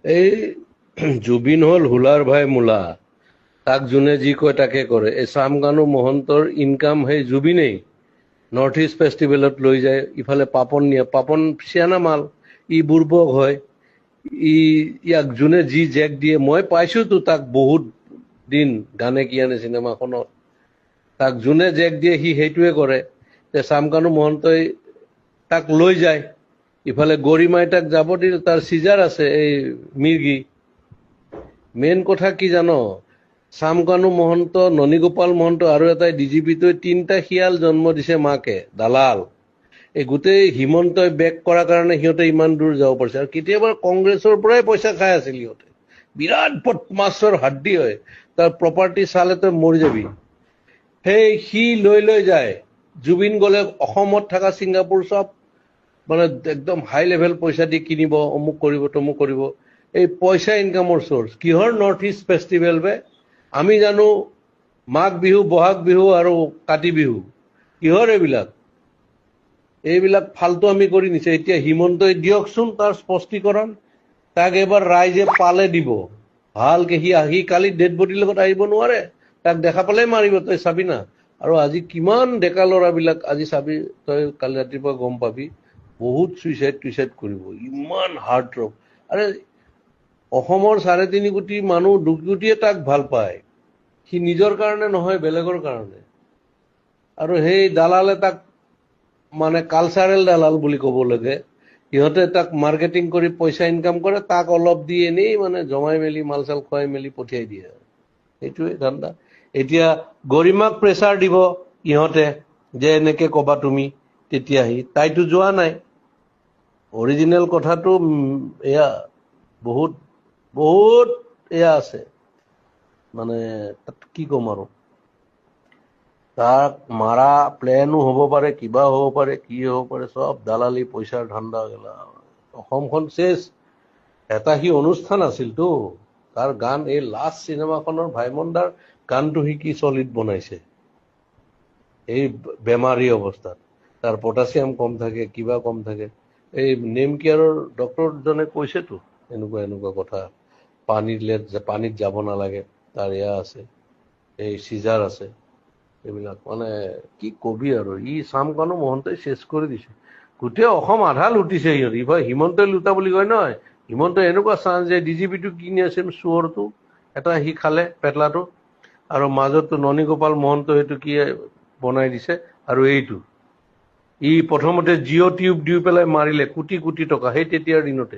এই জুবিন হল হুলাৰ ভাই মূলা, তাক যোনে যি কয় তাকে কৰে। এই শ্যামকানু মহন্তৰ ইনকাম সেই জুবিনেই। নৰ্থ ইষ্ট ফেষ্টিভেলত লৈ যায়, ইফালে পাপন নিয়ে, পাপন চিয়ানা মাল, ই বুৰ্বক হয়। ই ইয়াক যোনে যি জেক দিয়ে, মই পাইছোতো তাক বহুত দিন গানে কি আনে চিনেমাখনত, তাক যোনে জেক দিয়ে সি সেইটোৱে কৰে। যে শ্যামকানু মহন্তই তাক লৈ যায়, ইফালে গৰিমাই তাক যাব দিল, তাৰ চিজাৰ আছে এই মিৰ্গি। মেইন কথা কি জানো, শ্যামকানু মহন্ত, ননীগোপাল মহন্ত আৰু এটাই ডিজিপিটোৱে তিনিটা শিয়াল জন্ম দিছে মাকে, দালাল। এই গোটেই হিমন্তই বেক কৰাৰ কাৰণে সিহঁতে ইমান দূৰ যাব পাৰিছে। আৰু কেতিয়াবা কংগ্ৰেছৰ পৰাই পইচা খাই আছিল সিহঁতে, বিৰাট বদমাছৰ হাড্ডি হয়, তাৰ প্ৰপাৰ্টি চালে তই মৰি যাবি। সেই সি লৈ লৈ যায়। জুবিন গলে অসমত থকা ছিংগাপুৰ চব মানে একদম হাই লেভেল পইচা দি কিনিব, অমুক কৰিব তমুক কৰিব। এই পইচা ইনকামৰ চ'ৰ্চ কিহৰ? নৰ্থ ইষ্ট ফেষ্টিভেল বে। আমি জানো মাঘ বিহু, বহাগ বিহু আৰু কাতি বিহু, কিহৰ এইবিলাক? এইবিলাক ফাল্টু আমি কৰি নিছে। এতিয়া হিমন্তই দিয়কচোন তাৰ স্পষ্টীকৰণ, তাক এবাৰ ৰাইজে পালে দিব ভালকে। সি কালি ডেড বডিৰ লগত আহিব নোৱাৰে, তাক দেখা পালে মাৰিব, তই চাবি না। আৰু আজি কিমান ডেকা ল'ৰাবিলাক, আজি চাবি তই, কালি ৰাতিপুৱা গম পাবি, বহুত চুইচাইড কৰিব, ইমান হাৰ্ট ৰক। আৰে অসমৰ 3.5 কোটি মানুহ, 2 কোটিয়ে তাক ভাল পায়, সি নিজৰ কাৰণে নহয়, বেলেগৰ কাৰণে। আৰু সেই দালালে তাক মানে কালচাৰেল দালাল বুলি ক'ব লাগে। সিহঁতে তাক মাৰ্কেটিং কৰি পইচা ইনকাম কৰে, তাক অলপ দি এনেই মানে জমাই মেলি মাল চাল খুৱাই মেলি পঠিয়াই দিয়ে। সেইটোৱে ধান্দা। এতিয়া গৰিমাক প্ৰেছাৰ দিব ইহঁতে, যে এনেকে কবা তুমি, তেতিয়াহি তাইতো যোৱা নাই। অৰিজিনেল কথাটো এয়া বহুত বহুত এয়া আছে, মানে তাত কি ক'ম আৰু। তাক মাৰা প্লেনো হ'ব পাৰে, কিবা হ'ব পাৰে, কি হ'ব পাৰে, চব দালালি পইচাৰ ধান্দা গেলা। অসমখন চেচ। এটা সি অনুষ্ঠান আছিলতো, তাৰ গান, এই লাষ্ট চিনেমাখনৰ ভাইমন দাৰ গানটো সি কি চলিড বনাইছে এই বেমাৰী অৱস্থাত। তাৰ পটাছিয়াম কম থাকে, কিবা কম থাকে। এই নেম কেয়াৰৰ ডক্টৰজনে কৈছেতো এনেকুৱা এনেকুৱা কথা, পানীত যাব নালাগে, তাৰ এয়া আছে, এই চিজাৰ আছে। এইবিলাক মানে কি কবি আৰু। ই শ্যামকানু মহন্তই চেচ কৰি দিছে গোটেই অসম, আধা লুটিছে সিহঁত। ইফালে হিমন্তই লুটা বুলি কয় নহয়, হিমন্তই এনেকুৱা চান্স যে ডিজিপিটো কিনি আছে চোৰটো এটা, সি খালে পেটলাটো। আৰু মাজতো ননীগোপাল মহন্ত সেইটো কি বনাই দিছে। আৰু এইটো ই প্ৰথমতে জিঅ' টিউব দি পেলাই মাৰিলে কোটি কোটি টকা, সেই তেতিয়াৰ দিনতে।